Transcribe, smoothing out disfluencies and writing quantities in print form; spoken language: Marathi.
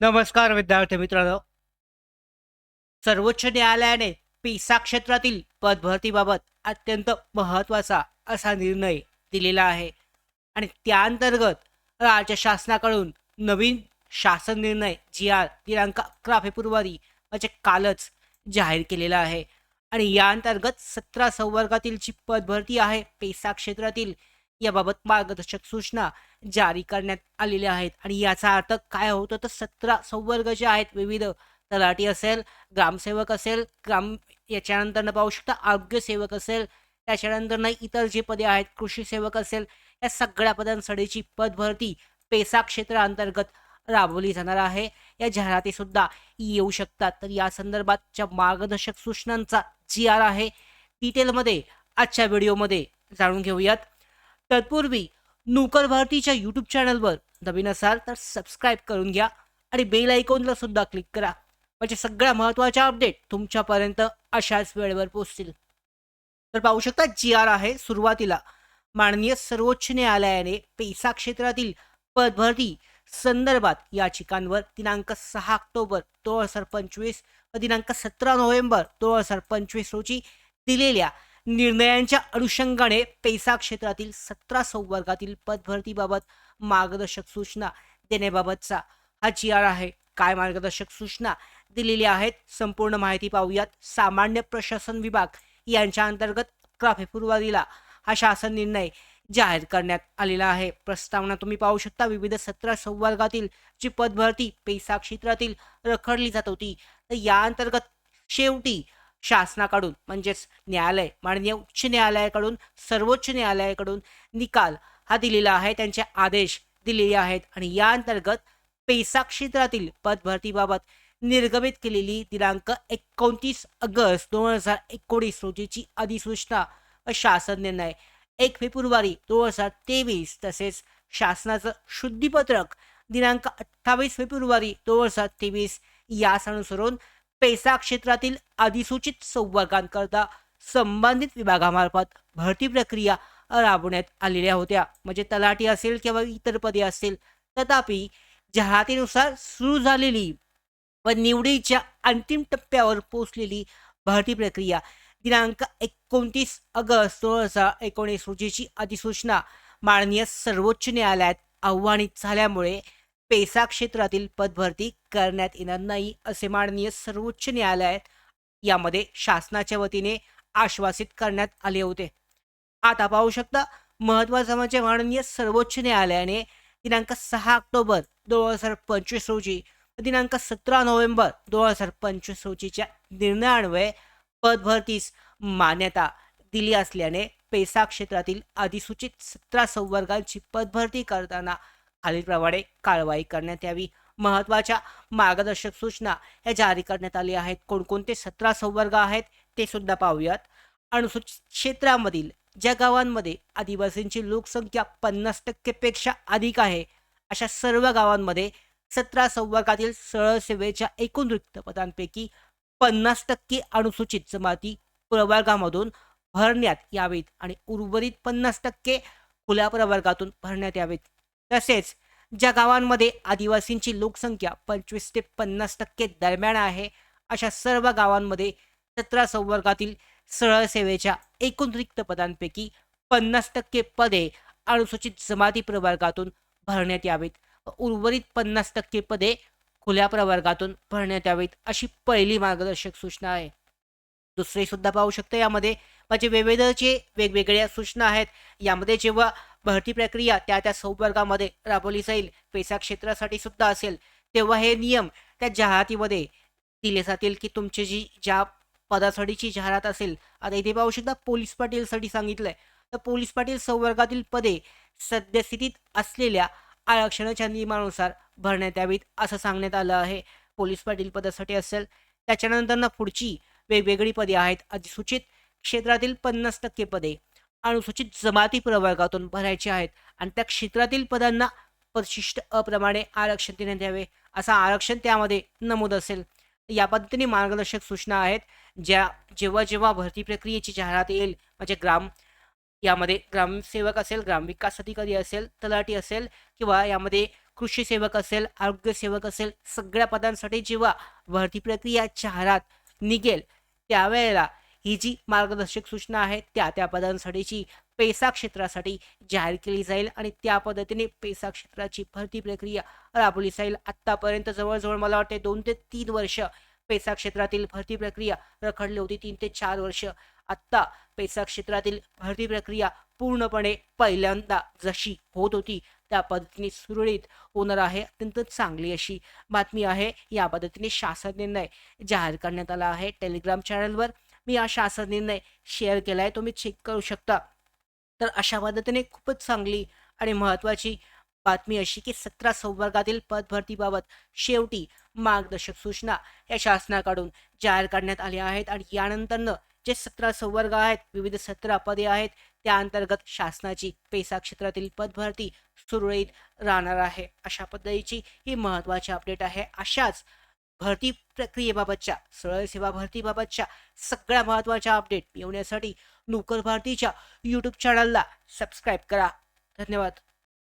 नमस्कार विद्यार्थी मित्रांनो. सर्वोच्च न्यायालयाने पेसा क्षेत्रातील पदभरतीबाबत अत्यंत महत्त्वाचा असा निर्णय दिलेला आहे आणि त्याअंतर्गत राज्य शासनाकडून नवीन शासन निर्णय जी आर दिनांक 11 फेब्रुवारी म्हणजे कालच जाहीर केलेला आहे आणि या अंतर्गत 17 संवर्गातील जी पदभरती आहे पेसा क्षेत्रातील याबाबत मार्गदर्शक सूचना जारी करण्यात आलेल्या आहेत आणि याचा अर्थ काय होतो तर 17 संवर्ग जे आहेत विविध तलाठी असेल, ग्रामसेवक असेल, याच्यानंतरनं पाहू शकता आरोग्य सेवक असेल, त्याच्यानंतरनं इतर जी पदे आहेत, कृषी सेवक असेल, या सगळ्या पदांसाठीची पदभरती पेसा क्षेत्राअंतर्गत राबवली जाणार आहे. या जाहिराती सुद्धा येऊ शकतात. तर या संदर्भातच्या मार्गदर्शक सूचनांचा जी-आर आहे, डिटेलमध्ये आजच्या व्हिडिओमध्ये जाणून घेऊयात. तत्पूर्वी नोकर भारतीच्या यूट्यूब चॅनलवर नवीन असाल तर सबस्क्राईब करून घ्या आणि बेल आयकॉनला सुद्धा क्लिक करा, म्हणजे सगळ्या महत्त्वाच्या अपडेट तुमच्यापर्यंत अशाच वेळेवर पोहोचतील. तर पाहू शकता जी-आर आहे. सुरुवातीला माननीय सर्वोच्च न्यायालयाने पेसा क्षेत्रातील पदभरती संदर्भात याचिकांवर दिनांक 6 ऑक्टोबर 2025 व दिनांक 17 नोव्हेंबर 2025 रोजी दिलेल्या निर्णयांच्या अनुषंगाने पेसा क्षेत्रातील 17 संवर्गातील पदभरतीबाबत मार्गदर्शक सूचना देण्याबाबतचा हा जी-आर आहे. काय मार्गदर्शक सूचना दिलेल्या आहेत संपूर्ण माहिती पाहूयात. सामान्य प्रशासन विभाग यांच्या अंतर्गत 11 फेब्रुवारीला हा शासन निर्णय जाहीर करण्यात आलेला आहे. प्रस्तावना तुम्ही पाहू शकता. विविध 17 संवर्गातील जी पदभरती पेसा क्षेत्रातील रखडली जात होती, तर या अंतर्गत शेवटी शासनाकडून म्हणजेच न्यायालय, माननीय उच्च न्यायालयाकडून, सर्वोच्च न्यायालयाकडून निकाल हा दिलेला आहे. त्यांचे आदेश दिलेले आहेत आणि या अंतर्गत पेसा क्षेत्रातील पदभरतीबाबत निर्गमित केलेली दिनांक 29 ऑगस्ट 2019 रोजीची अधिसूचना व शासन निर्णय 1 फेब्रुवारी 2023 तसेच शासनाचं शुद्धीपत्रक दिनांक 28 फेब्रुवारी 2023 यास अनुसरून पेसा क्षेत्रातील अधिसूचित संवर्गांकरता संबंधित विभागामार्फत भरती प्रक्रिया राबवण्यात आलेल्या होत्या. म्हणजे तलाठी असेल किंवा इतर पदे असतील. तथापि जाहिरातीनुसार सुरू झालेली व निवडीच्या अंतिम टप्प्यावर पोहोचलेली भरती प्रक्रिया दिनांक 29 ऑगस्ट 2019 रोजीची अधिसूचना माननीय सर्वोच्च न्यायालयात आव्हानित झाल्यामुळे पेसा क्षेत्रातील पदभरती करण्यात येणार नाही असे माननीय सर्वोच्च न्यायालयात यामध्ये शासनाच्या वतीने आश्वासित करण्यात आले होते. आता पाहू शकता महत्त्वाचं म्हणजे माननीय सर्वोच्च न्यायालयाने दिनांक 6 ऑक्टोबर 2025 रोजी दिनांक 17 नोव्हेंबर 2025 रोजीच्या निर्णयान्वये पदभरतीस मान्यता दिली असल्याने पेसा क्षेत्रातील अधिसूचित 17 संवर्गांची पदभरती करताना खालीलप्रमाणे कारवाई करण्यात यावी. महत्त्वाच्या मार्गदर्शक सूचना या जारी करण्यात आल्या आहेत. कोणकोणते 17 संवर्ग आहेत ते सुद्धा पाहूयात. अनुसूचित क्षेत्रामधील ज्या गावांमध्ये आदिवासींची लोकसंख्या 50% पेक्षा अधिक आहे, अशा सर्व गावांमध्ये 17 संवर्गातील सरळ सेवेच्या एकूण रिक्त पदांपैकी 50% अनुसूचित जमाती प्रवर्गामधून भरण्यात यावेत आणि उर्वरित 50% खुल्या प्रवर्गातून भरण्यात यावेत. तसेच ज्या गावांमध्ये आदिवासींची लोकसंख्या 25 ते 50% दरम्यान आहे, अशा सर्व गावांमध्ये 17 संवर्गातील सरळ सेवेच्या एकूण रिक्त पदांपैकी 50% पदे अनुसूचित जमाती प्रवर्गातून भरण्यात यावेत व उर्वरित 50% पदे खुल्या प्रवर्गातून भरण्यात यावेत अशी पहिली मार्गदर्शक सूचना आहे. दुसरी सुद्धा पाहू शकता यामध्ये म्हणजे वेगवेगळ्या सूचना आहेत. यामध्ये जेव्हा भरती प्रक्रिया त्या संवर्गामध्ये राबवली जाईल, पेसा क्षेत्रासाठी सुद्धा असेल, तेव्हा हे नियम त्या जाहिरातीमध्ये दिले जातील की तुमची ज्या पदासाठीची जाहिरात असेल. आता इथे पाहू शकता पोलीस पाटीलसाठी सांगितलंय, तर पोलीस पाटील संवर्गातील पदे सद्यस्थितीत असलेल्या आरक्षणाच्या नियमानुसार भरण्यात यावीत असं सांगण्यात आलं आहे. पोलीस पाटील पदासाठी असेल. त्याच्यानंतर पुढची वेगवेगळी पदे आहेत. अधिसूचित क्षेत्रातील 50% पदे अनुसूचित जमाती प्रवर्गातून भरायची आहेत आणि त्या क्षेत्रातील पदांना परिशिष्ट अप्रमाणे आरक्षण देण्यात यावे असं आरक्षण त्यामध्ये नमूद असेल. या पद्धतीने मार्गदर्शक सूचना आहेत. जेव्हा जेव्हा भरती प्रक्रियेची जाहिरात येईल म्हणजे यामध्ये ग्रामसेवक असेल, ग्रामविकास अधिकारी असेल, तलाठी असेल किंवा यामध्ये कृषी सेवक असेल, आरोग्य सेवक असेल, सगळ्या पदांसाठी जेव्हा भरती प्रक्रिया जाहिरात निघेल त्यावेळेला ही जी मार्गदर्शक सूचना आहे त्या पदांसाठीची पैसा क्षेत्रासाठी जाहीर केली जाईल आणि त्या पद्धतीने पैसा क्षेत्राची भरती प्रक्रिया राबवली जाईल. आतापर्यंत जवळजवळ मला वाटते 2 ते 3 वर्ष पैसा क्षेत्रातील भरती प्रक्रिया रखडली होती, 3 ते 4 वर्ष. आत्ता पैसा क्षेत्रातील भरती प्रक्रिया पूर्णपणे पहिल्यांदा जशी होत होती त्या पद्धतीने सुरळीत होणार आहे. अत्यंत चांगली अशी बातमी आहे. या पद्धतीने शासन निर्णय जाहीर करण्यात आला आहे. टेलिग्राम चॅनलवर मी हा शासन निर्णय शेअर केलाय, तुम्ही चेक करू शकता. तर अशा पद्धतीने खूपच चांगली आणि महत्त्वाची बातमी अशी की 17 संवर्गातील पदभरतीबाबत शेवटी मार्गदर्शक सूचना या शासनाकडून जाहीर करण्यात आल्या आहेत आणि यानंतरनं जे 17 संवर्ग आहेत, विविध 17 पदे आहेत, त्या अंतर्गत शासनाची पैसा क्षेत्रातील पदभरती सुरळीत राहणार आहे. अशा पद्धतीची ही महत्त्वाची अपडेट आहे. अशाच भरती प्रक्रियेबाबतच्या, सरळ सेवा भरतीबाबतच्या सगळ्या महत्त्वाच्या अपडेट मिळवण्यासाठी नोकर भारतीच्या यूट्यूब चॅनलला सबस्क्राईब करा. धन्यवाद.